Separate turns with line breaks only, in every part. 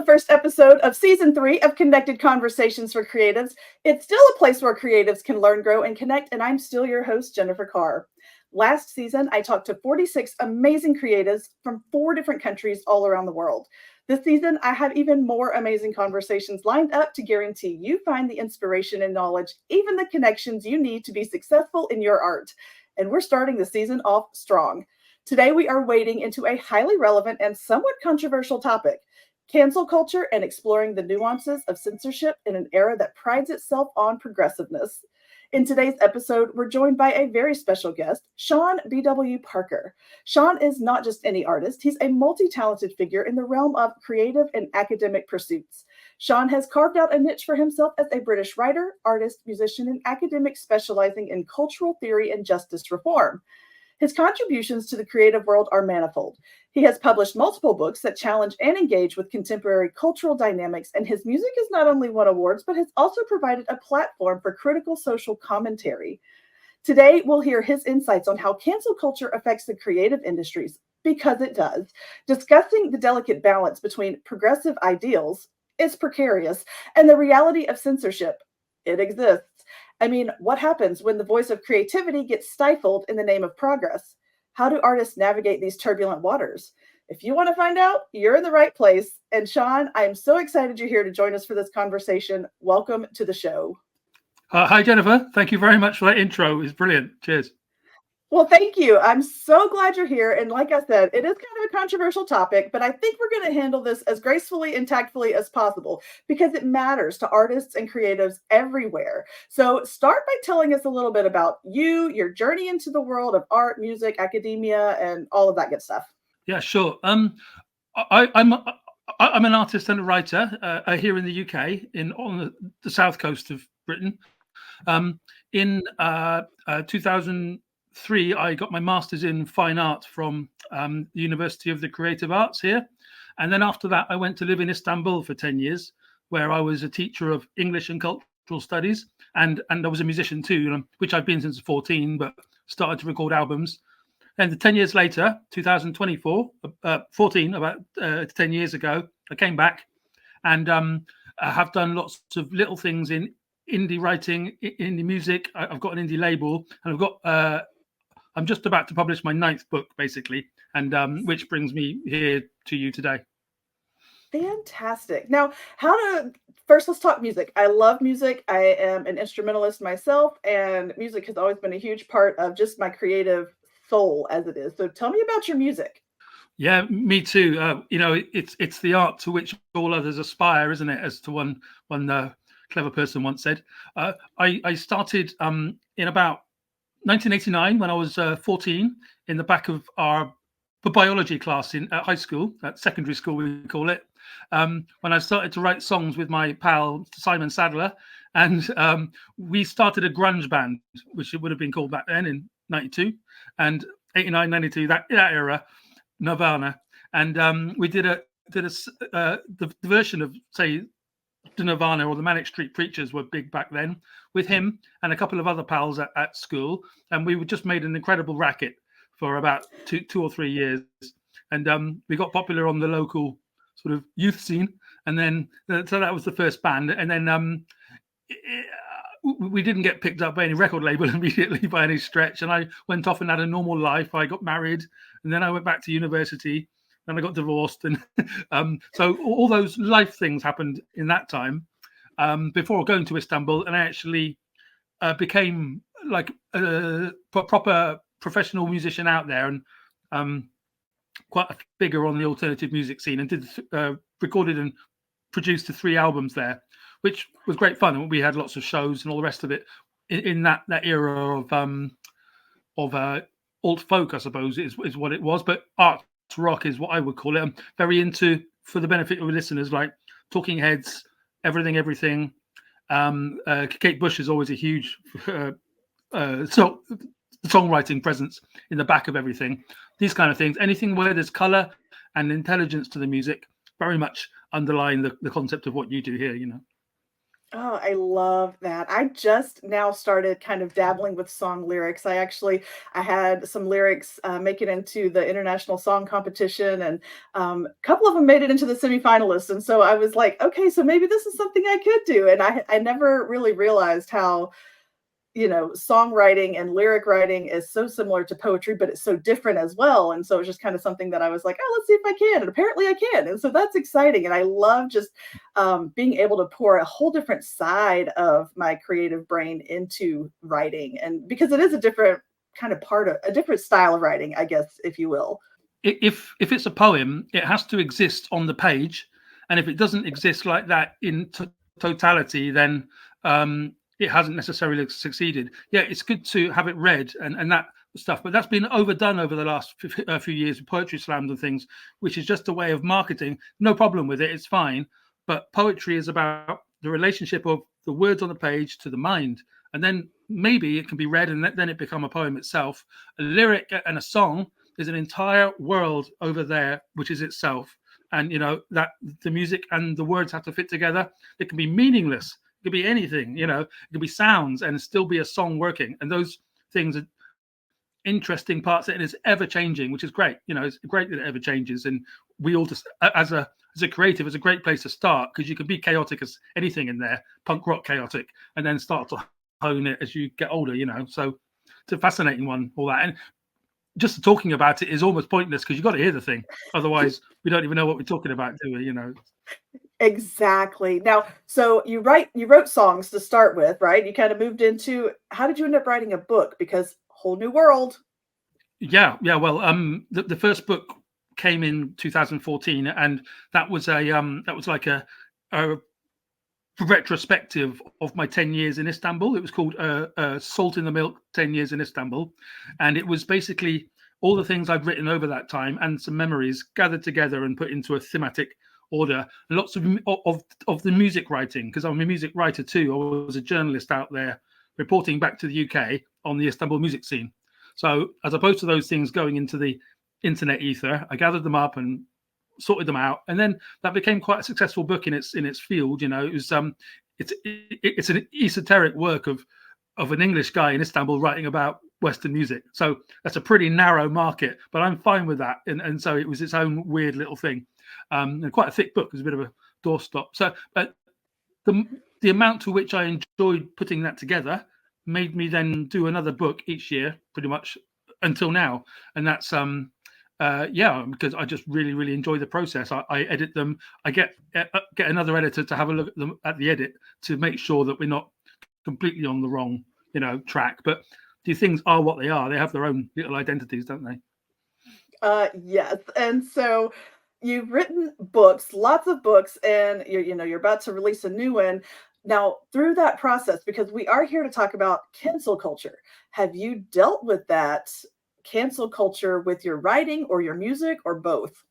the first episode of season 3 of Connected Conversations for Creatives. It's still a place where creatives can learn, grow, and connect, and I'm still your host, Jennifer Carr. Last season, I talked to 46 amazing creatives from 4 different countries all around the world. This season, I have even more amazing conversations lined up to guarantee you find the inspiration and knowledge, even the connections you need to be successful in your art. And we're starting the season off strong. Today, we are wading into a highly relevant and somewhat controversial topic: cancel culture and exploring the nuances of censorship in an era that prides itself on progressiveness. In today's episode, we're joined by a very special guest, Sean B.W. Parker. Sean is not just any artist, he's a multi-talented figure in the realm of creative and academic pursuits. Sean has carved out a niche for himself as a British writer, artist, musician, and academic specializing in cultural theory and justice reform. His contributions to the creative world are manifold. He has published multiple books that challenge and engage with contemporary cultural dynamics, and his music has not only won awards, but has also provided a platform for critical social commentary. Today, we'll hear his insights on how cancel culture affects the creative industries, because it does, discussing the delicate balance between progressive ideals, it's precarious, and the reality of censorship, it exists. I mean, what happens when the voice of creativity gets stifled in the name of progress? How do artists navigate these turbulent waters? If you want to find out, you're in the right place. And Sean, I am so excited you're here to join us for this conversation. Welcome to the show.
Hi, Jennifer. Thank you very much for that intro. It's brilliant. Cheers.
Well, thank you. I'm so glad you're here. And like I said, it is kind of a controversial topic, but I think we're going to handle this as gracefully and tactfully as possible because it matters to artists and creatives everywhere. So start by telling us a little bit about you, your journey into the world of art, music, academia, and all of that good stuff.
Yeah, sure. I'm an artist and a writer here in the UK, on the south coast of Britain. In 2003, I got my master's in fine art from the University of the Creative Arts here. And then after that, I went to live in Istanbul for 10 years, where I was a teacher of English and cultural studies. And I was a musician too, which I've been since 14, but started to record albums. And 10 years later, 14, about 10 years ago, I came back and I have done lots of little things in indie writing, indie music. I've got an indie label, and I'm just about to publish my 9th book, basically, and which brings me here to you today.
Fantastic. Now, first, let's talk music. I love music. I am an instrumentalist myself, and music has always been a huge part of just my creative soul as it is. So tell me about your music.
Yeah, me too. It's the art to which all others aspire, isn't it? As to one clever person once said. I started in about 1989 when I was 14 in the back of our biology class at high school, at secondary school we call it, when I started to write songs with my pal Simon Sadler, and we started a grunge band, which it would have been called back then in 92 and 89, 92, that era, Nirvana, and we did the version of, say, the Nirvana or the Manic Street Preachers were big back then, with him and a couple of other pals at school, and we just made an incredible racket for about two or 3 years, and we got popular on the local sort of youth scene, and then so that was the first band, and then we didn't get picked up by any record label immediately by any stretch, and I went off and had a normal life. I got married, and then I went back to university, and I got divorced, and so all those life things happened in that time before going to Istanbul, and I actually became like a proper professional musician out there, and quite a figure on the alternative music scene, and did recorded and produced 3 albums there, which was great fun. And we had lots of shows and all the rest of it in that era of alt folk, I suppose, is what it was. But art rock is what I would call it. I'm very into, for the benefit of listeners, like Talking Heads, Everything. Kate Bush is always a huge songwriting presence in the back of everything. These kind of things, anything where there's color and intelligence to the music, very much underlying the concept of what you do here.
Oh, I love that. I just now started kind of dabbling with song lyrics. I had some lyrics make it into the international song competition, and a couple of them made it into the semifinalists. And so I was like, okay, so maybe this is something I could do. And I never really realized how, songwriting and lyric writing is so similar to poetry, but it's so different as well. And so it's just kind of something that I was like, oh, let's see if I can. And apparently I can. And so that's exciting. And I love just being able to pour a whole different side of my creative brain into writing. And because it is a different kind of part of a different style of writing, I guess, if you will.
If it's a poem, it has to exist on the page, and if it doesn't exist like that in totality, then it hasn't necessarily succeeded. Yeah, it's good to have it read and that stuff, but that's been overdone over the last few years with poetry slams and things, which is just a way of marketing. No problem with it; it's fine. But poetry is about the relationship of the words on the page to the mind, and then maybe it can be read, and then it become a poem itself. A lyric and a song is an entire world over there, which is itself. And that the music and the words have to fit together. It can be meaningless. It could be anything. It could be sounds and still be a song working. And those things are interesting parts. And it's ever changing, which is great. It's great that it ever changes. And we all just, as a creative, it's a great place to start, because you can be chaotic as anything in there, punk rock chaotic, and then start to hone it as you get older. So it's a fascinating one, all that. And just talking about it is almost pointless, because you've got to hear the thing. Otherwise, we don't even know what we're talking about, do we?
Exactly. Now, so you wrote songs to start with, right? You kind of moved into, how did you end up writing a book? Because whole new world.
Yeah. Well, the first book came in 2014, and that was like a retrospective of my 10 years in Istanbul. It was called Salt in the Milk 10 Years in Istanbul. And it was basically all the things I've written over that time and some memories gathered together and put into a thematic order. Lots of the music writing, because I'm a music writer too. I was a journalist out there reporting back to the UK on the Istanbul music scene. So as opposed to those things going into the internet ether, I gathered them up and sorted them out, and then that became quite a successful book in its field. It was it's an esoteric work of an English guy in Istanbul writing about Western music. So that's a pretty narrow market, but I'm fine with that. And so it was its own weird little thing, and quite a thick book. It was a bit of a doorstop. So, but the amount to which I enjoyed putting that together made me then do another book each year, pretty much until now, and that's because I just really, really enjoy the process. I edit them. I get another editor to have a look at them at the edit to make sure that we're not completely on the wrong, track. But these things are what they are. They have their own little identities, don't they?
Yes. And so you've written books, lots of books, and you're about to release a new one. Now, through that process, because we are here to talk about cancel culture, have you dealt with that cancel culture with your writing or your music or both?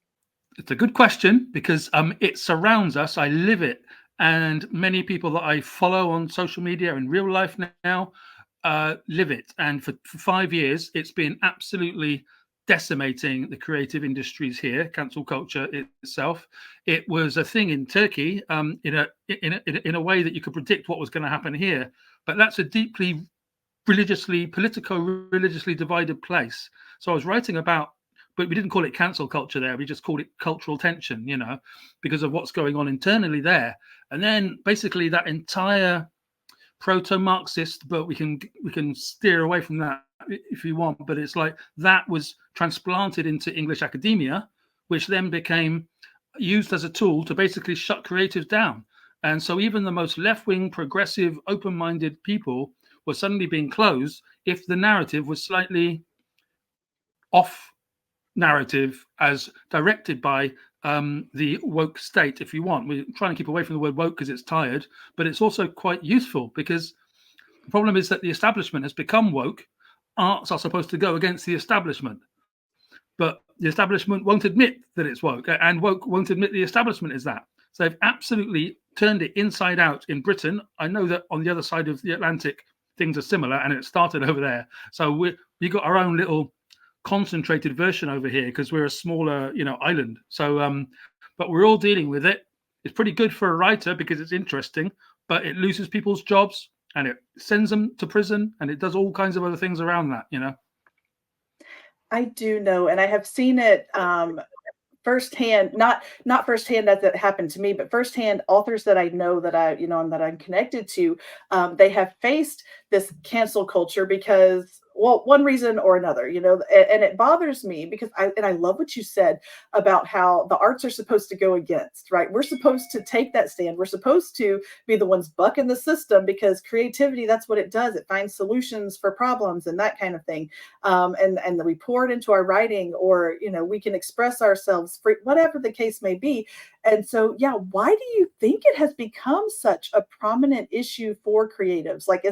It's a good question, because it surrounds us. I live it, and many people that I follow on social media and real life now live it. And for 5 years, it's been absolutely decimating the creative industries here. Cancel culture itself. It was a thing in Turkey, in a way that you could predict what was going to happen here. But that's a deeply religiously divided place. So I was writing about, but we didn't call it cancel culture there. We just called it cultural tension, because of what's going on internally there. And then basically that entire proto-Marxist, but we can steer away from that if you want. But it's like that was transplanted into English academia, which then became used as a tool to basically shut creatives down. And so even the most left-wing, progressive, open-minded people were suddenly being closed if the narrative was slightly off narrative as directed by the woke state, if you want. We're trying to keep away from the word woke because it's tired, but it's also quite useful, because the problem is that the establishment has become woke. Arts are supposed to go against the establishment, but the establishment won't admit that it's woke, and woke won't admit the establishment is that. So they've absolutely turned it inside out in Britain. I know that on the other side of the Atlantic, things are similar, and it started over there. So we got our own little concentrated version over here because we're a smaller, island. So, but we're all dealing with it. It's pretty good for a writer because it's interesting, but it loses people's jobs and it sends them to prison and it does all kinds of other things around that, you know.
I do know, and I have seen it firsthand, not firsthand as it happened to me, but firsthand authors that I know that and that I'm connected to, they have faced this cancel culture because, well, one reason or another, and it bothers me because I love what you said about how the arts are supposed to go against, right? We're supposed to take that stand. We're supposed to be the ones bucking the system because creativity, that's what it does. It finds solutions for problems and that kind of thing. And we pour it into our writing, or we can express ourselves for whatever the case may be. And so, yeah, why do you think it has become such a prominent issue for creatives? Like,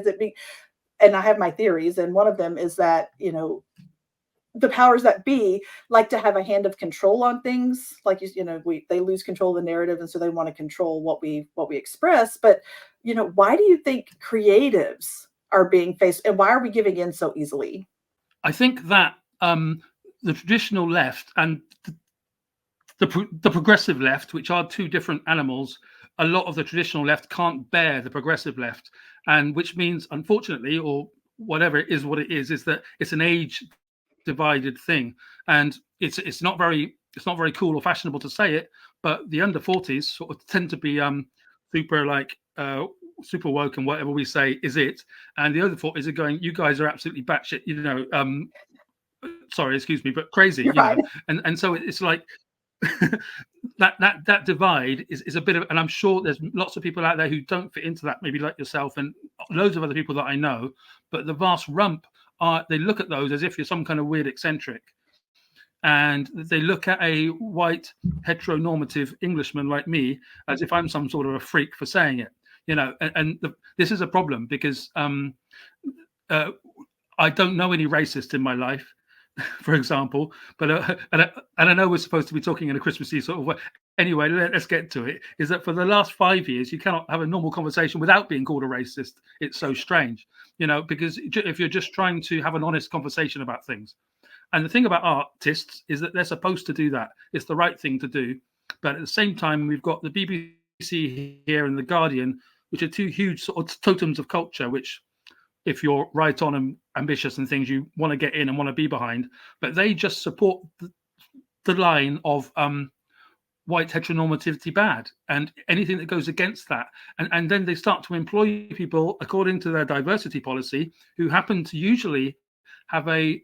and I have my theories, and one of them is that the powers that be like to have a hand of control on things. Like, they lose control of the narrative, and so they want to control what we express. But why do you think creatives are being faced, and why are we giving in so easily?
I think that the traditional left and the progressive left, which are two different animals, a lot of the traditional left can't bear the progressive left, and which means, unfortunately, or whatever it is, what it is that it's an age divided thing, and it's not very cool or fashionable to say it, but the under 40s sort of tend to be super like super woke, and whatever we say is it, and the other 40s are going, you guys are absolutely batshit, sorry, excuse me, but crazy,
You're fine.
and so it's like that divide is a bit of, and I'm sure there's lots of people out there who don't fit into that, maybe like yourself and loads of other people that I know, but the vast rump they look at those as if you're some kind of weird eccentric, and they look at a white heteronormative Englishman like me as if I'm some sort of a freak for saying it, this is a problem because I don't know any racist in my life, for example, but and I know we're supposed to be talking in a Christmassy sort of way. Anyway, let's get to it. Is that for the last 5 years you cannot have a normal conversation without being called a racist? It's so strange, because if you're just trying to have an honest conversation about things, and the thing about artists is that they're supposed to do that. It's the right thing to do, but at the same time, we've got the BBC here and the Guardian, which are two huge sort of totems of culture, which, if you're right on and ambitious and things, you want to get in and want to be behind, but they just support the line of white heteronormativity bad, and anything that goes against that, and then they start to employ people according to their diversity policy, who happen to usually have a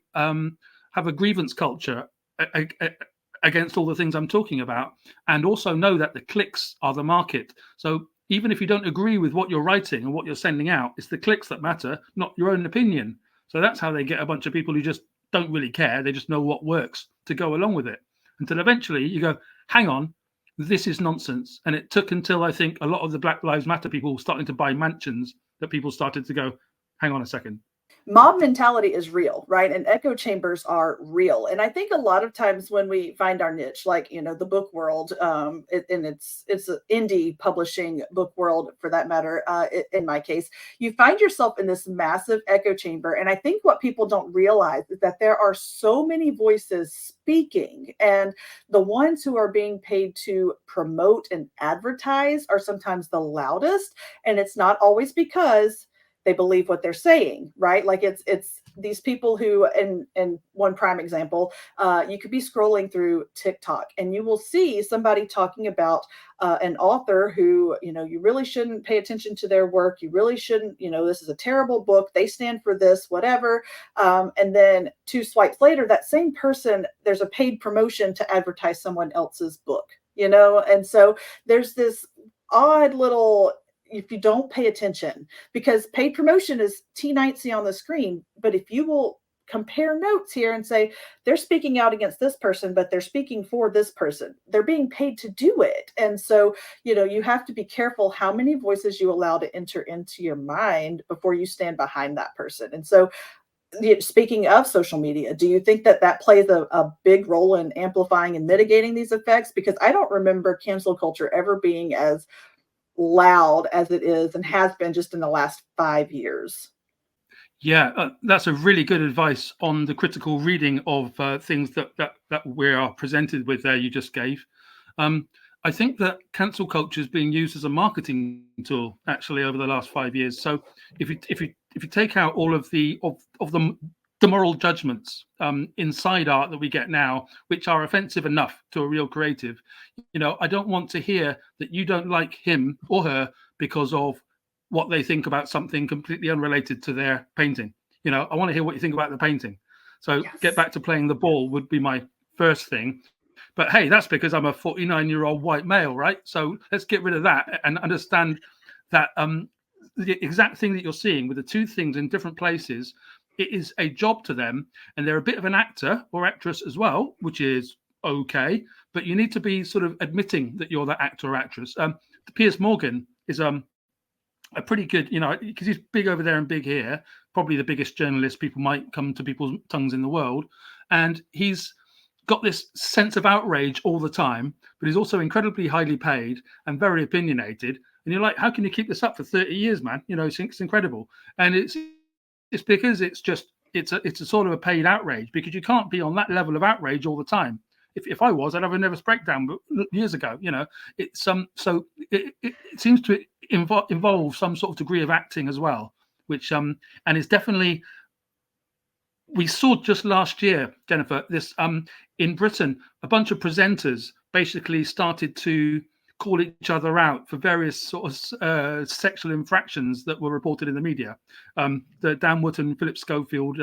grievance culture against all the things I'm talking about, and also know that the clicks are the market. So even if you don't agree with what you're writing and what you're sending out, it's the clicks that matter, not your own opinion. So that's how they get a bunch of people who just don't really care. They just know what works to go along with it, until eventually you go, hang on, this is nonsense. And it took until I think a lot of the Black Lives Matter people starting to buy mansions that people started to go, hang on a second.
Mob mentality is real, right? And echo chambers are real. And I think a lot of times when we find our niche, like the book world, and it's an indie publishing book world for that matter. In my case, you find yourself in this massive echo chamber. And I think what people don't realize is that there are so many voices speaking, and the ones who are being paid to promote and advertise are sometimes the loudest. And it's not always because they believe what they're saying, right? Like it's these people who, and one prime example, you could be scrolling through TikTok and you will see somebody talking about an author who, you really shouldn't pay attention to their work. You really shouldn't, this is a terrible book. They stand for this, whatever. And then 2 swipes later, that same person, there's a paid promotion to advertise someone else's book, and so there's this odd little, if you don't pay attention, because paid promotion is T90 on the screen. But if you will compare notes here and say, they're speaking out against this person, but they're speaking for this person, they're being paid to do it. And so, you have to be careful how many voices you allow to enter into your mind before you stand behind that person. And so, speaking of social media, do you think that plays a big role in amplifying and mitigating these effects? Because I don't remember cancel culture ever being as loud as it is and has been just in the last 5 years.
Yeah, that's a really good advice on the critical reading of things that we are presented with there you just gave. I think that cancel culture is being used as a marketing tool actually over the last 5 years. So if you take out all of the moral judgments inside art that we get now, which are offensive enough to a real creative, I don't want to hear that you don't like him or her because of what they think about something completely unrelated to their painting. I want to hear what you think about the painting. So get
Yes.
back to playing the ball would be my first thing. But hey, that's because I'm a 49-year-old white male, right? So let's get rid of that and understand that the exact thing that you're seeing with the two things in different places, it is a job to them, and they're a bit of an actor or actress as well, which is okay. But you need to be sort of admitting that you're that actor or actress. Piers Morgan is a pretty good, because he's big over there and big here, probably the biggest journalist people might come to people's tongues in the world, and he's got this sense of outrage all the time, but he's also incredibly highly paid and very opinionated. And you're like, how can you keep this up for 30 years, man? It's incredible. And it's because it's a sort of a paid outrage, because you can't be on that level of outrage all the time. If I was, I'd have a nervous breakdown years ago. It's so it seems to involve some sort of degree of acting as well, which and it's definitely. We saw just last year, Jennifer, this in Britain, a bunch of presenters basically started to call each other out for various sort of sexual infractions that were reported in the media. The Dan Wootton, Philip Schofield,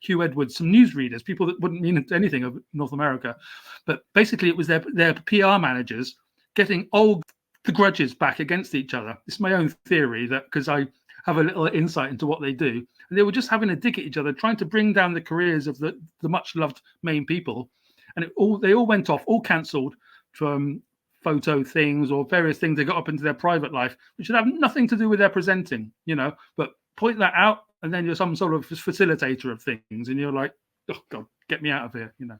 Hugh Edwards, some newsreaders, people that wouldn't mean anything of North America. But basically it was their PR managers getting the grudges back against each other. It's my own theory, that because I have a little insight into what they do. And they were just having a dig at each other, trying to bring down the careers of the much loved main people. And they all went off, all cancelled from photo things or various things they got up into their private life, which should have nothing to do with their presenting, but point that out, and then you're some sort of facilitator of things, and you're like, oh God, get me out of here,
Yes.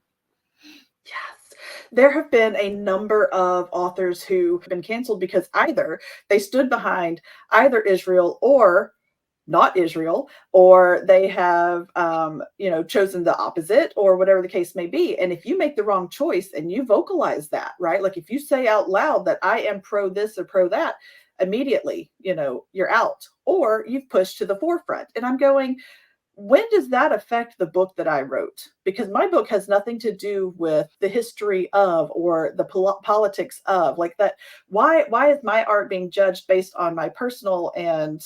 There have been a number of authors who have been canceled because either they stood behind either Israel or not Israel, or they have, chosen the opposite, or whatever the case may be. And if you make the wrong choice and you vocalize that, right? Like if you say out loud that I am pro this or pro that, immediately, you're out, or you've pushed to the forefront. And I'm going, when does that affect the book that I wrote? Because my book has nothing to do with the history of or the politics of, like that. Why is my art being judged based on my personal and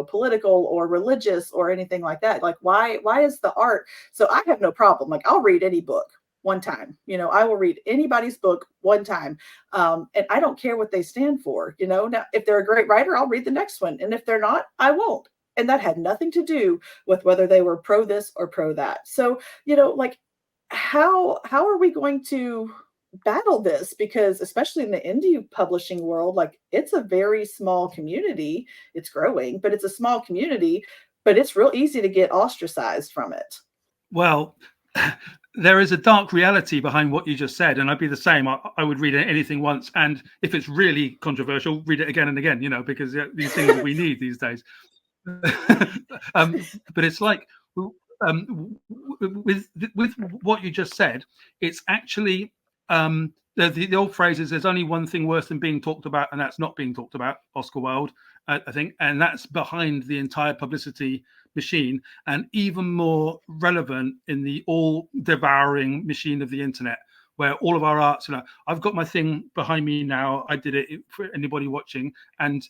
political or religious or anything like that? Like why is the art? So I have no problem. Like I'll read any book one time. I will read anybody's book one time, and I don't care what they stand for. Now if they're a great writer, I'll read the next one, and if they're not, I won't. And that had nothing to do with whether they were pro this or pro that. So, like how are we going to battle this? Because especially in the indie publishing world, like it's a very small community. It's growing, but it's a small community, but it's real easy to get ostracized from it.
Well, there is a dark reality behind what you just said, and I'd be the same. I would read anything once, and if it's really controversial, read it again and again, because these things we need these days. But it's like with what you just said, it's actually the old phrase is there's only one thing worse than being talked about, and that's not being talked about. Oscar Wilde, I think, and that's behind the entire publicity machine, and even more relevant in the all-devouring machine of the internet, where all of our arts, I've got my thing behind me now. I did it for anybody watching, and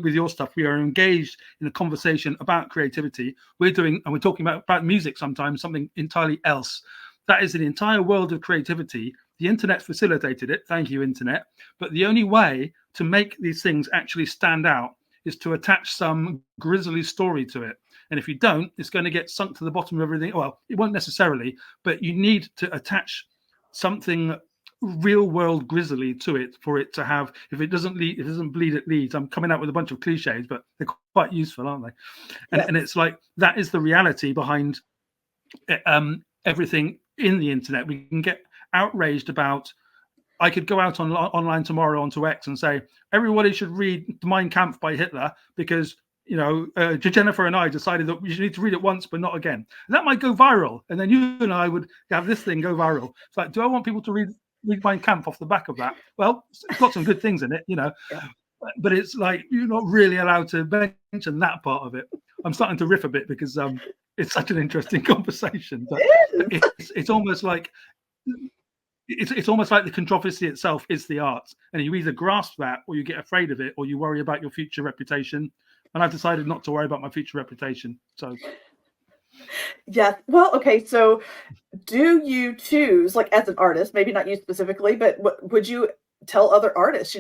with your stuff, we are engaged in a conversation about creativity. We're talking about music sometimes, something entirely else. That is an entire world of creativity. The internet's facilitated it. Thank you, internet. But the only way to make these things actually stand out is to attach some grisly story to it. And if you don't, it's going to get sunk to the bottom of everything. Well, it won't necessarily, but you need to attach something real world grisly to it for it to have. If it doesn't bleed, it leads. I'm coming out with a bunch of cliches, but they're quite useful, aren't they? And it's like that is the reality behind everything in the internet. We can get outraged about. I could go out online tomorrow onto X and say everybody should read Mein Kampf by Hitler because Jennifer and I decided that we need to read it once but not again. And that might go viral, and then you and I would have this thing go viral. It's like, do I want people to read Mein Kampf off the back of that. Well, it's got some good things in it,
Yeah.
but it's like you're not really allowed to mention that part of it. I'm starting to riff a bit because it's such an interesting conversation, but
It is.
it's almost like it's almost like the controversy itself is the art, and you either grasp that or you get afraid of it, or you worry about your future reputation. And I've decided not to worry about my future reputation. So
Yeah. Well, okay. So do you choose, like as an artist, maybe not you specifically, but would you tell other artists,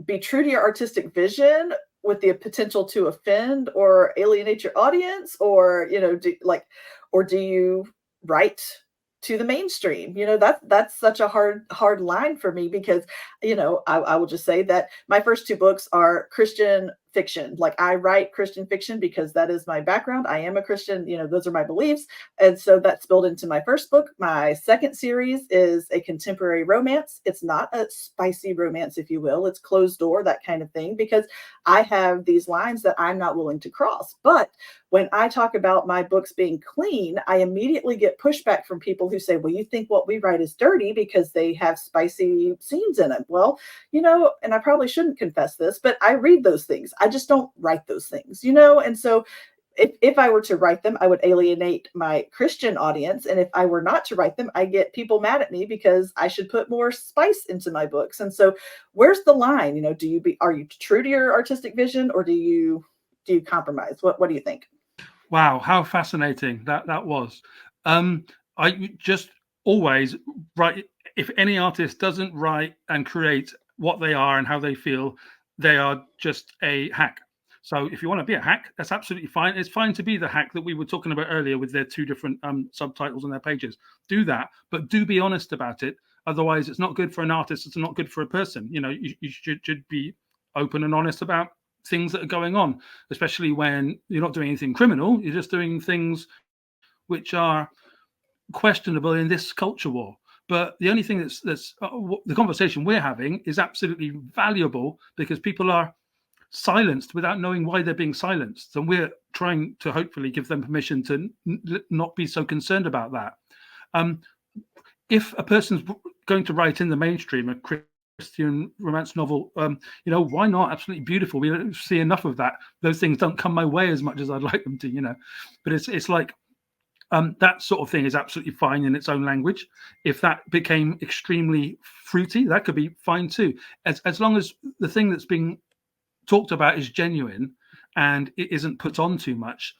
be true to your artistic vision with the potential to offend or alienate your audience, or or do you write to the mainstream? That's such a hard line for me because I will just say that my first two books are Christian fiction. Like I write Christian fiction because that is my background. I am a Christian, those are my beliefs. And so that's spilled into my first book. My second series is a contemporary romance. It's not a spicy romance, if you will. It's closed door, that kind of thing, because I have these lines that I'm not willing to cross. But when I talk about my books being clean, I immediately get pushback from people who say, well, you think what we write is dirty because they have spicy scenes in it. Well, and I probably shouldn't confess this, but I read those things. I just don't write those things, And so if I were to write them, I would alienate my Christian audience. And if I were not to write them, I get people mad at me because I should put more spice into my books. And so where's the line? Are you true to your artistic vision, or do you compromise? What do you think?
wow, how fascinating that was. I just always write. If any artist doesn't write and create what they are and how they feel, they are just a hack. So if you want to be a hack, that's absolutely fine. It's fine to be the hack that we were talking about earlier with their two different subtitles on their pages. Do that, but do be honest about it. Otherwise, it's not good for an artist. It's not good for a person. You should be open and honest about things that are going on, especially when you're not doing anything criminal. You're just doing things which are questionable in this culture war. But the only thing that's the conversation we're having is absolutely valuable because people are silenced without knowing why they're being silenced, and we're trying to hopefully give them permission to not be so concerned about that. If a person's going to write in the mainstream a Christian romance novel, why not? Absolutely beautiful. We don't see enough of that. Those things don't come my way as much as I'd like them to, but it's like that sort of thing is absolutely fine in its own language. If that became extremely fruity, that could be fine too, as long as the thing that's being talked about is genuine and it isn't put on too much.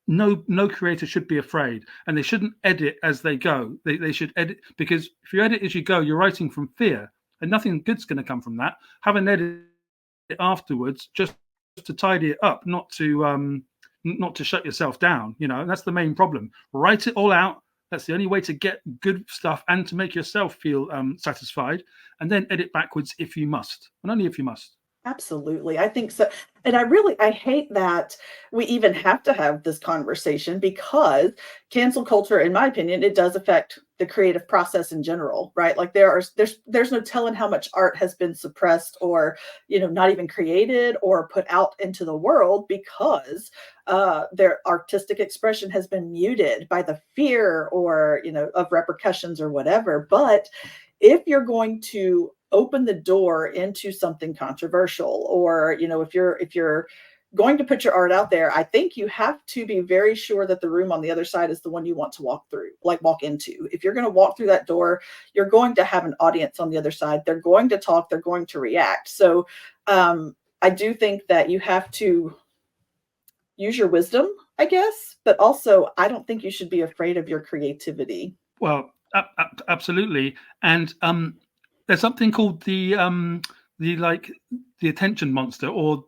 No creator should be afraid, and they shouldn't edit as they go. They should edit, because if you edit as you go, you're writing from fear, and nothing good's going to come from that. Have an edit afterwards, just to tidy it up, not to shut yourself down. And that's the main problem. Write it all out. That's the only way to get good stuff and to make yourself feel satisfied, and then edit backwards if you must, and only if you must.
Absolutely. I think so. And I hate that we even have to have this conversation, because cancel culture, in my opinion, it does affect the creative process in general, right? Like there's no telling how much art has been suppressed, or, not even created or put out into the world because their artistic expression has been muted by the fear or, of repercussions or whatever. But if you're going to open the door into something controversial, or if you're going to put your art out there, I think you have to be very sure that the room on the other side is the one you want to walk into. If you're going to walk through that door, you're going to have an audience on the other side. They're going to talk, they're going to react. So I do think that you have to use your wisdom, I guess, but also I don't think you should be afraid of your creativity.
Well, absolutely. And there's something called the attention monster, or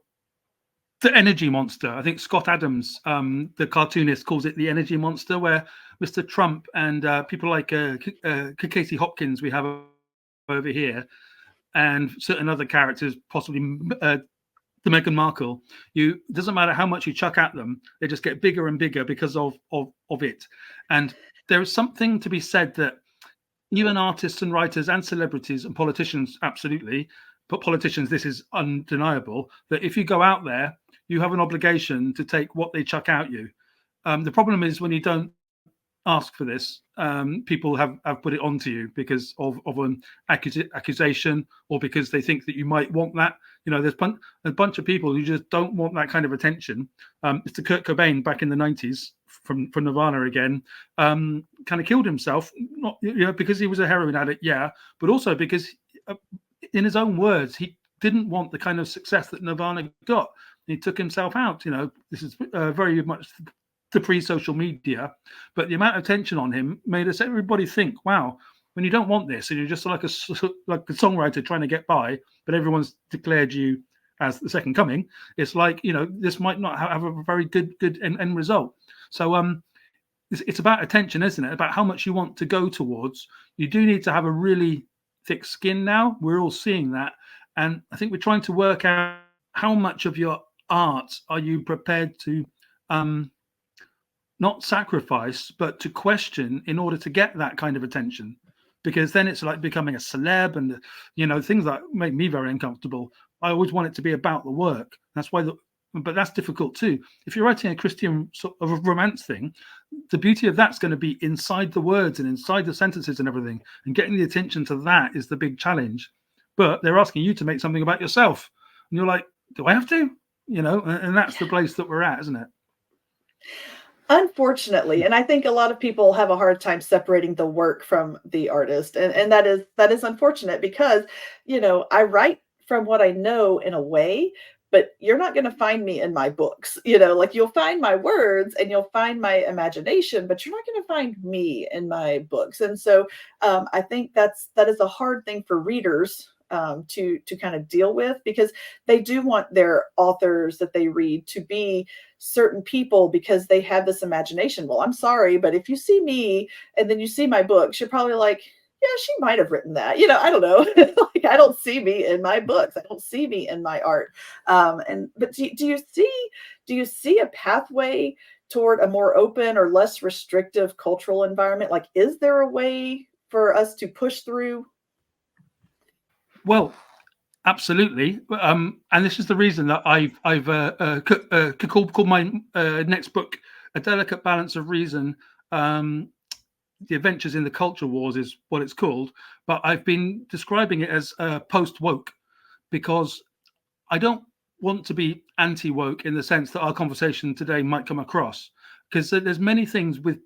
the energy monster. I think Scott Adams, the cartoonist, calls it the energy monster, where Mr. Trump and people like Casey Hopkins we have over here, and certain other characters, possibly the Meghan Markle, it doesn't matter how much you chuck at them, they just get bigger and bigger because of it. And there is something to be said that even artists and writers and celebrities and politicians, absolutely, but politicians, this is undeniable, that if you go out there, you have an obligation to take what they chuck at you. The problem is when you don't ask for this, people have put it onto you because of an accusation, or because they think that you might want that. There's a bunch of people who just don't want that kind of attention. Mr. Kurt Cobain back in the 90s from Nirvana again, kind of killed himself, not because he was a heroin addict, but also because, in his own words, he didn't want the kind of success that Nirvana got. He took himself out. This is very much the pre-social media, but the amount of attention on him made everybody think, wow, when you don't want this and you're just like a songwriter trying to get by, but everyone's declared you as the second coming, it's like, this might not have a very good end result. So it's about attention, isn't it? About how much you want to go towards. You do need to have a really thick skin now. We're all seeing that. And I think we're trying to work out how much of your art are you prepared to not sacrifice, but to question in order to get that kind of attention. Because then it's like becoming a celeb, and things that make me very uncomfortable. I always want it to be about the work. That's why but that's difficult too. If you're writing a Christian sort of romance thing, the beauty of that's going to be inside the words and inside the sentences and everything, and getting the attention to that is the big challenge. But they're asking you to make something about yourself, and you're like, do I have to? And that's the place that we're at, isn't it?
Unfortunately, and I think a lot of people have a hard time separating the work from the artist, and that is unfortunate, because I write from what I know in a way, but you're not going to find me in my books. Like, you'll find my words and you'll find my imagination, but you're not going to find me in my books. And so I think that is a hard thing for readers to kind of deal with, because they do want their authors that they read to be certain people, because they have this imagination. Well, I'm sorry, but if you see me and then you see my books, you're probably like, yeah, she might have written that. I don't know. Like, I don't see me in my books. I don't see me in my art. But do you see a pathway toward a more open or less restrictive cultural environment? Like, is there a way for us to push through?
Well, absolutely. And this is the reason that I've called my next book "A Delicate Balance of Reason." The Adventures in the Culture Wars is what it's called, but I've been describing it as post-woke, because I don't want to be anti-woke in the sense that our conversation today might come across, because there's many things with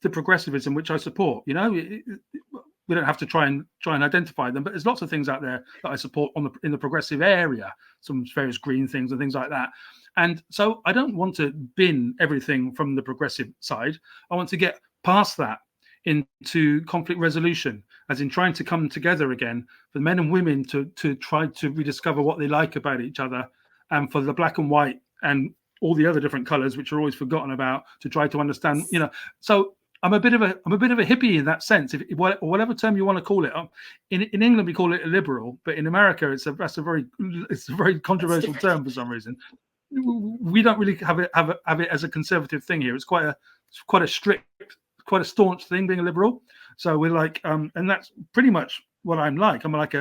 the progressivism which I support. We don't have to try and identify them, but there's lots of things out there that I support in the progressive area, some various green things and things like that. And so I don't want to bin everything from the progressive side. I want to get past that into conflict resolution, as in trying to come together again, for men and women to try to rediscover what they like about each other, and for the black and white and all the other different colors which are always forgotten about, to try to understand. So I'm a bit of a hippie in that sense, if whatever term you want to call it. In England we call it a liberal, but in America it's a very controversial term for some reason. We don't really have it as a conservative thing here. It's quite a strict, quite a staunch thing, being a liberal. So we're like, and that's pretty much what I'm like. I'm like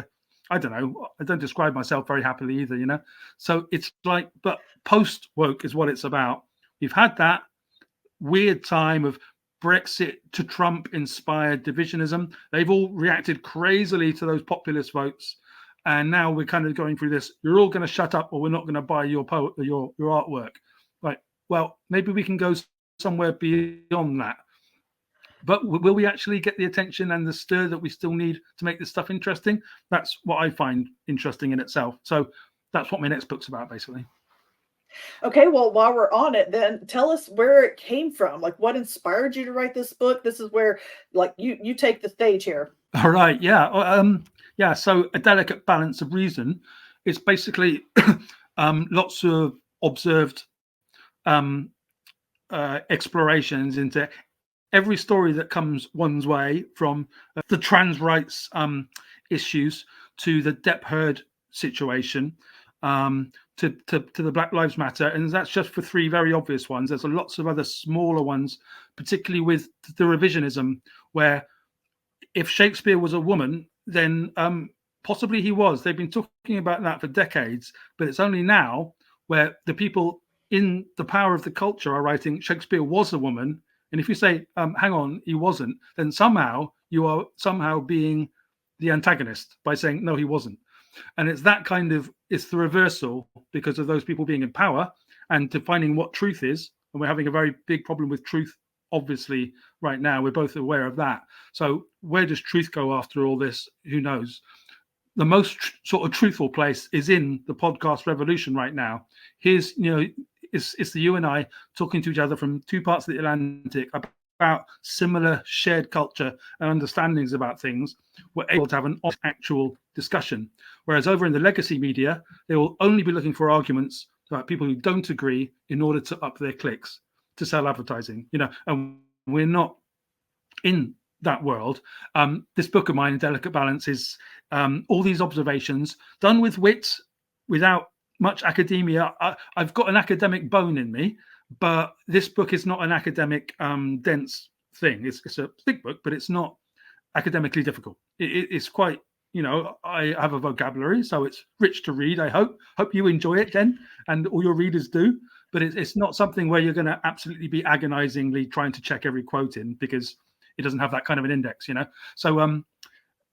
I don't know, I don't describe myself very happily either, So it's like, but post woke is what it's about. We've had that weird time of Brexit to Trump inspired divisionism. They've all reacted crazily to those populist votes. And now we're kind of going through this, you're all going to shut up or we're not going to buy your artwork. Like, well, maybe we can go somewhere beyond that. But will we actually get the attention and the stir that we still need to make this stuff interesting? That's what I find interesting in itself. So that's what my next book's about, basically.
Okay, well, while we're on it, then tell us where it came from. Like, what inspired you to write this book? This is where, like, you take the stage here.
All right, yeah. So A Delicate Balance of Reason is basically lots of observed explorations into every story that comes one's way, from the trans rights issues to the Depp Heard situation, to the Black Lives Matter. And that's just for three very obvious ones. There's lots of other smaller ones, particularly with the revisionism, where if Shakespeare was a woman, then possibly he was. They've been talking about that for decades, but it's only now where the people in the power of the culture are writing Shakespeare was a woman And if you say, hang on, he wasn't, then somehow you are somehow being the antagonist by saying, no, he wasn't. And it's that kind of, it's the reversal because of those people being in power and defining what truth is. And we're having a very big problem with truth, obviously, right now. We're both aware of that. So where does truth go after all this? Who knows? The most sort of truthful place is in the podcast revolution right now. Here's, it's the you and I talking to each other from two parts of the Atlantic about similar shared culture and understandings about things. We're able to have an actual discussion. Whereas over in the legacy media, they will only be looking for arguments about people who don't agree in order to up their clicks, to sell advertising, and we're not in that world. This book of mine, Delicate Balance, is all these observations done with wit, without much academia. I've got an academic bone in me, but this book is not an academic dense thing. It's a thick book, but it's not academically difficult. It's quite, I have a vocabulary, so it's rich to read. I hope you enjoy it, Jen, and all your readers do. But it's not something where you're going to absolutely be agonizingly trying to check every quote in, because it doesn't have that kind of an index, So,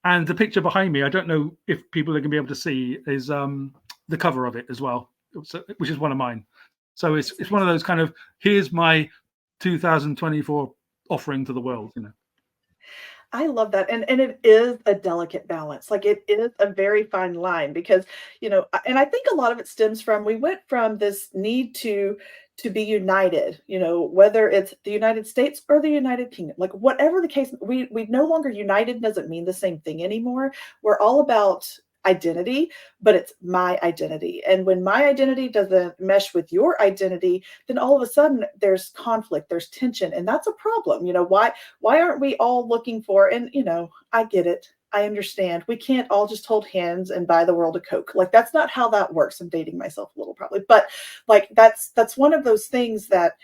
and the picture behind me, I don't know if people are going to be able to see, is the cover of it as well, which is one of mine. So it's one of those kind of, here's my 2024 offering to the world,
I love that. And it is a delicate balance. Like, it is a very fine line because, and I think a lot of it stems from, we went from this need to be united, whether it's the United States or the United Kingdom, like whatever the case, we no longer united doesn't mean the same thing anymore. We're all about identity, but it's my identity. And when my identity doesn't mesh with your identity, then all of a sudden there's conflict, there's tension, and that's a problem. Why aren't we all looking for, and I get it. I understand. We can't all just hold hands and buy the world a Coke. Like, that's not how that works. I'm dating myself a little probably, but like, that's one of those things that,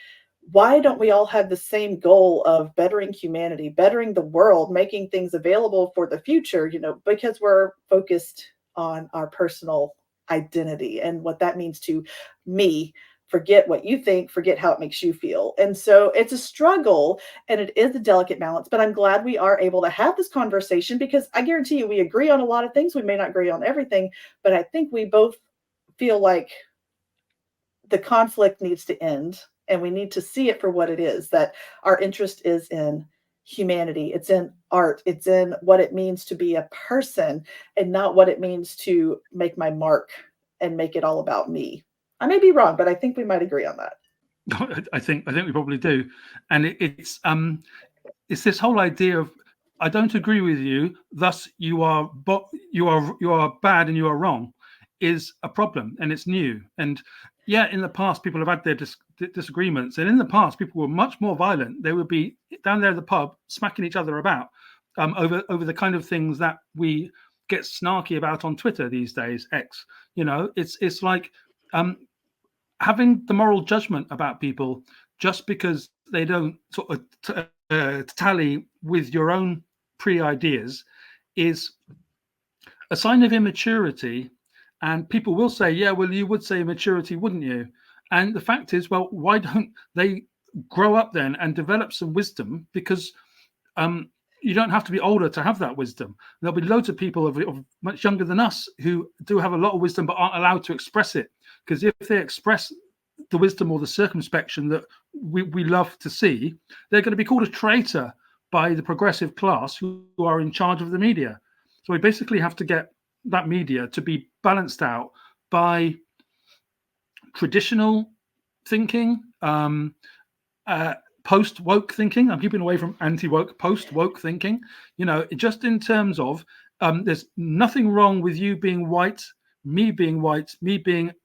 why don't we all have the same goal of bettering humanity, bettering the world, making things available for the future, because we're focused on our personal identity and what that means to me. Forget what you think, forget how it makes you feel. And so it's a struggle and it is a delicate balance, but I'm glad we are able to have this conversation, because I guarantee you we agree on a lot of things. We may not agree on everything, but I think we both feel like the conflict needs to end, and we need to see it for what it is, that our interest is in humanity, it's in art, it's in what it means to be a person, and not what it means to make my mark and make it all about me. I may be wrong, but I think we might agree on that.
I think we probably do. And it's this whole idea of, I don't agree with you, thus you are bad and you are wrong, is a problem, and it's new. And yeah, in the past, people have had their disagreements, and in the past, people were much more violent. They would be down there at the pub, smacking each other about over the kind of things that we get snarky about on Twitter these days. X, it's like having the moral judgment about people just because they don't sort of tally with your own pre-ideas is a sign of immaturity. And people will say, yeah, well, you would say maturity, wouldn't you? And the fact is, well, why don't they grow up then and develop some wisdom? Because you don't have to be older to have that wisdom. There'll be loads of people of much younger than us who do have a lot of wisdom but aren't allowed to express it. Because if they express the wisdom or the circumspection that we love to see, they're going to be called a traitor by the progressive class who are in charge of the media. So we basically have to get that media to be balanced out by traditional thinking, post-woke thinking. I'm keeping away from anti-woke, post-woke thinking, just in terms of there's nothing wrong with you being white, me being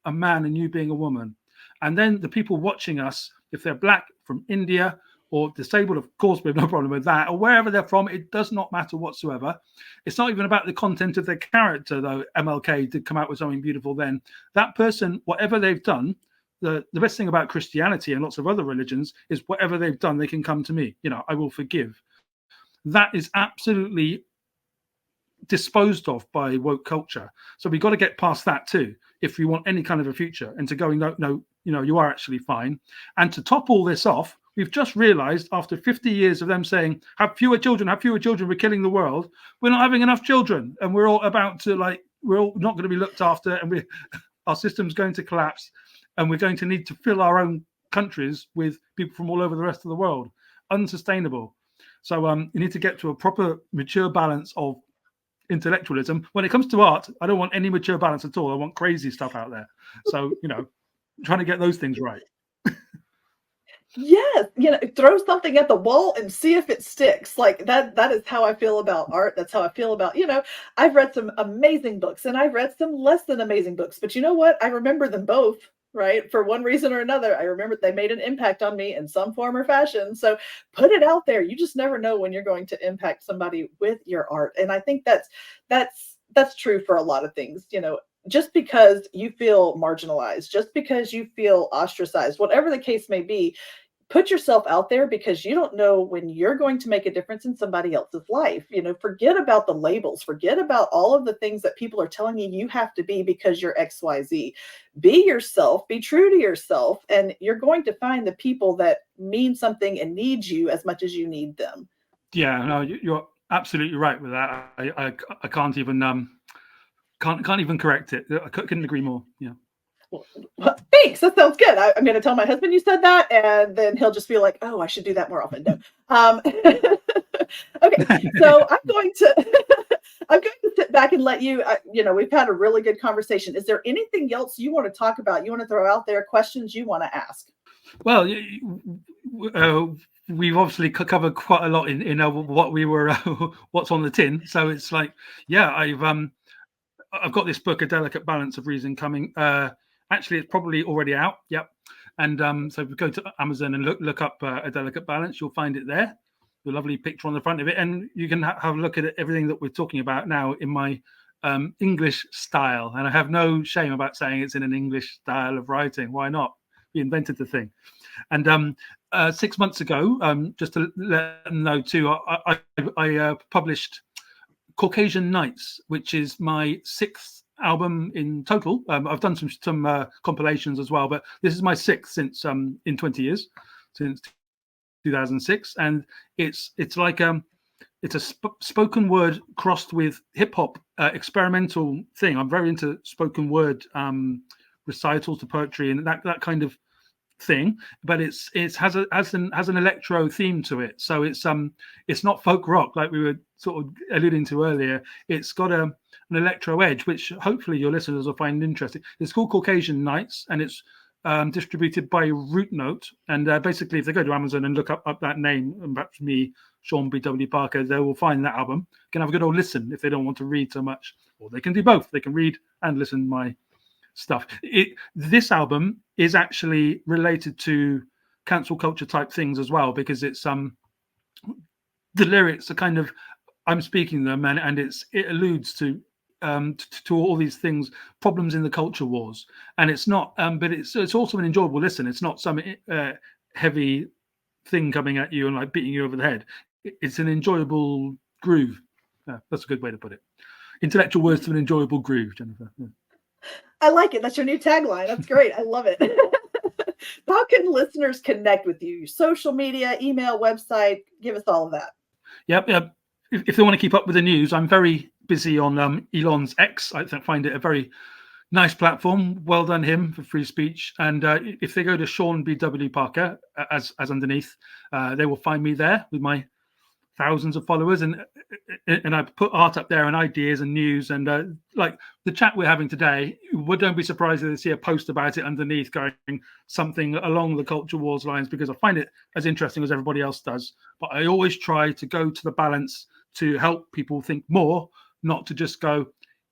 a man, and you being a woman. And then the people watching us, if they're black, from India, or disabled, of course, we have no problem with that, or wherever they're from, it does not matter whatsoever. It's not even about the content of their character, though MLK did come out with something beautiful then. That person, whatever they've done, the best thing about Christianity and lots of other religions is whatever they've done, they can come to me. I will forgive. That is absolutely disposed of by woke culture. So we've got to get past that too, if we want any kind of a future, and to go, no, you are actually fine. And to top all this off, we've just realized after 50 years of them saying, have fewer children, we're killing the world. We're not having enough children. And we're all about to we're all not going to be looked after. And our system's going to collapse. And we're going to need to fill our own countries with people from all over the rest of the world. Unsustainable. So you need to get to a proper mature balance of intellectualism. When it comes to art, I don't want any mature balance at all. I want crazy stuff out there. So, trying to get those things right.
Yes, throw something at the wall and see if it sticks. Like that is how I feel about art. That's how I feel about, I've read some amazing books and I've read some less than amazing books, but you know what? I remember them both, right? For one reason or another. I remember they made an impact on me in some form or fashion. So put it out there. You just never know when you're going to impact somebody with your art. And I think that's true for a lot of things, just because you feel marginalized, just because you feel ostracized, whatever the case may be, put yourself out there because you don't know when you're going to make a difference in somebody else's life. Forget about the labels, forget about all of the things that people are telling you have to be because you're XYZ. Be yourself, be true to yourself, and you're going to find the people that mean something and need you as much as you need them.
Yeah, no, you're absolutely right with that. I can't even can't even correct it. I couldn't agree more. Yeah.
Well, thanks. That sounds good. I'm going to tell my husband you said that, and then he'll just be like, "Oh, I should do that more often." No. Okay, so I'm going to sit back and let you. We've had a really good conversation. Is there anything else you want to talk about? You want to throw out there questions you want to ask?
Well, we've obviously covered quite a lot in what we were what's on the tin. So it's like, yeah, I've got this book, A Delicate Balance of Reason, coming. Actually, it's probably already out. Yep. And so if you go to Amazon and look up A Delicate Balance, you'll find it there. The lovely picture on the front of it. And you can have a look at everything that we're talking about now in my English style. And I have no shame about saying it's in an English style of writing. Why not? We invented the thing. And 6 months ago, just to let them know too, I published Caucasian Nights, which is my 6th album in total. I've done some compilations as well, but this is my 6th since in 20 years, since 2006, and it's like it's a spoken word crossed with hip hop experimental thing. I'm very into spoken word recitals to poetry and that kind of thing, but it has an electro theme to it. So it's not folk rock like we were sort of alluding to earlier. It's got an electro edge, which hopefully your listeners will find interesting. It's called Caucasian Nights, and it's distributed by Root Note. And basically, if they go to Amazon and look up that name, and perhaps me, Sean B.W. Parker, they will find that album. Can have a good old listen if they don't want to read so much, or they can do both. They can read and listen to my stuff. This album is actually related to cancel culture type things as well, because it's the lyrics are kind of, I'm speaking them, and it alludes to all these things, problems in the culture wars, and it's not but it's also an enjoyable listen. It's not some heavy thing coming at you and like beating you over the head. It's an enjoyable groove. That's a good way to put it. Intellectual words to an enjoyable groove, Jennifer. Yeah.
I like it. That's your new tagline. That's great. I love it. How can listeners connect with you? Social media, email, website? Give us all of that.
Yep. If they want to keep up with the news, I'm very busy on Elon's X. I find it a very nice platform. Well done him for free speech. And if they go to Sean B.W. Parker as underneath, they will find me there with my thousands of followers, and I put art up there and ideas and news, and like the chat we're having today. Don't be surprised if they see a post about it underneath going something along the culture wars lines, because I find it as interesting as everybody else does. But I always try to go to the balance to help people think more, not to just go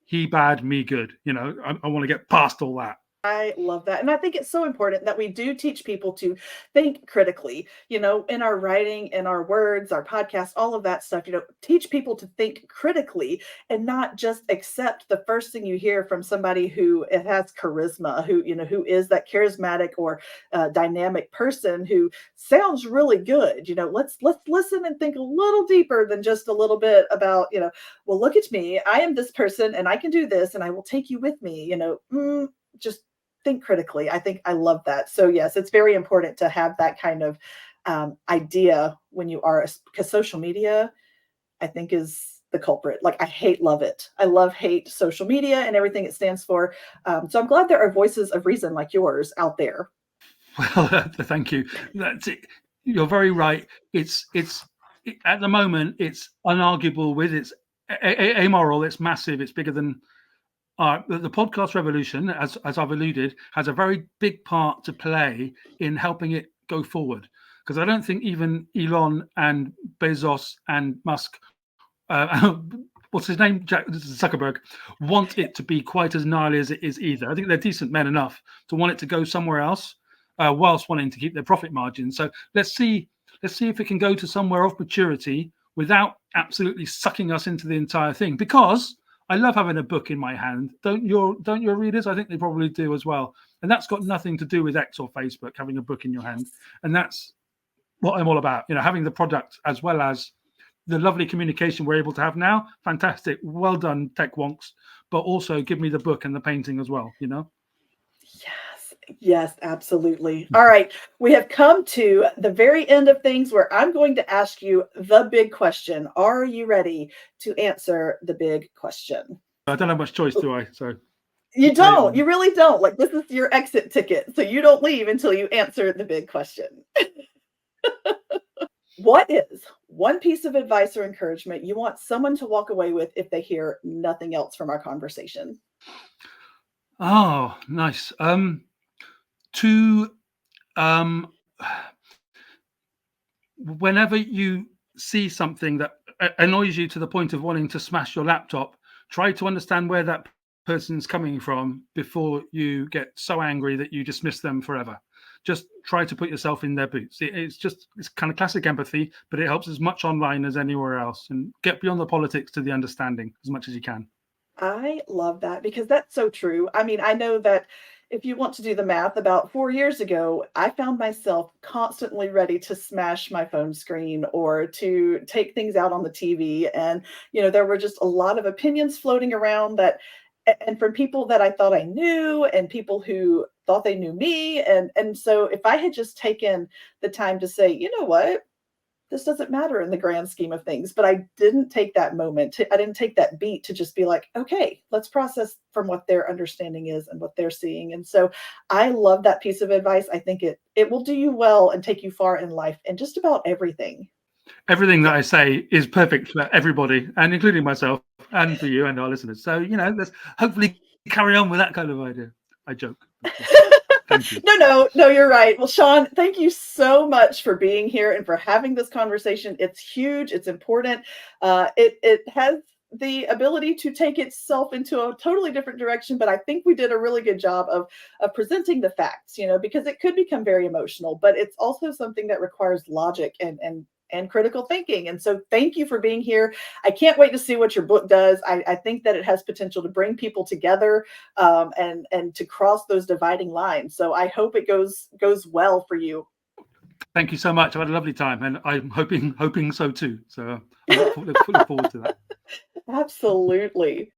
he bad, me good. I want to get past all that.
I love that. And I think it's so important that we do teach people to think critically, in our writing, in our words, our podcasts, all of that stuff, teach people to think critically and not just accept the first thing you hear from somebody who has charisma, who is that charismatic or dynamic person who sounds really good. Let's listen and think a little deeper than just a little bit about, well, look at me. I am this person and I can do this and I will take you with me, just think critically. I think I love that. So yes, it's very important to have that kind of idea when you are, because social media, I think, is the culprit. Like, I love it. I love hate social media and everything it stands for. So I'm glad there are voices of reason like yours out there.
Well, thank you. That's it. You're very right. At the moment, it's unarguable with it's amoral. It's massive. It's bigger than the podcast revolution, as I've alluded, has a very big part to play in helping it go forward. Because I don't think even Elon and Bezos and Musk, what's his name, Jack Zuckerberg, want it to be quite as gnarly as it is either. I think they're decent men enough to want it to go somewhere else, whilst wanting to keep their profit margin. So let's see if it can go to somewhere of maturity without absolutely sucking us into the entire thing. Because I love having a book in my hand. Don't your readers? I think they probably do as well. And that's got nothing to do with X or Facebook, having a book in your hand. And that's what I'm all about. Having the product as well as the lovely communication we're able to have now. Fantastic. Well done, tech wonks. But also give me the book and the painting as well,
Yes, absolutely. All right. We have come to the very end of things where I'm going to ask you the big question. Are you ready to answer the big question?
I don't have much choice, do I? So
you don't. You really don't. Like, this is your exit ticket. So you don't leave until you answer the big question. What is one piece of advice or encouragement you want someone to walk away with if they hear nothing else from our conversation?
Oh, nice. Whenever you see something that annoys you to the point of wanting to smash your laptop, try to understand where that person's coming from before you get so angry that you dismiss them forever. Just try to put yourself in their boots. It's kind of classic empathy, but it helps as much online as anywhere else. And get beyond the politics to the understanding as much as you can.
I love that because that's so true. I mean, I know that if you want to do the math, about 4 years ago, I found myself constantly ready to smash my phone screen or to take things out on the TV. And, there were just a lot of opinions floating around and from people that I thought I knew and people who thought they knew me. And so if I had just taken the time to say, you know what? This doesn't matter in the grand scheme of things. But I didn't take that moment. I didn't take that beat to just be like, okay, let's process from what their understanding is and what they're seeing. And so I love that piece of advice. I think it will do you well and take you far in life and just about everything.
Everything that I say is perfect for everybody, and including myself, and for you and our listeners. So, let's hopefully carry on with that kind of idea. I joke. Thank you.
No, you're right. Well, Sean, thank you so much for being here and for having this conversation. It's huge. It's important. It has the ability to take itself into a totally different direction, but I think we did a really good job of presenting the facts, because it could become very emotional, but it's also something that requires logic and critical thinking. And so thank you for being here. I can't wait to see what your book does. I think that it has potential to bring people together and to cross those dividing lines. So I hope it goes well for you.
Thank you so much. I've had a lovely time, and I'm hoping so too. So I look forward to that.
Absolutely.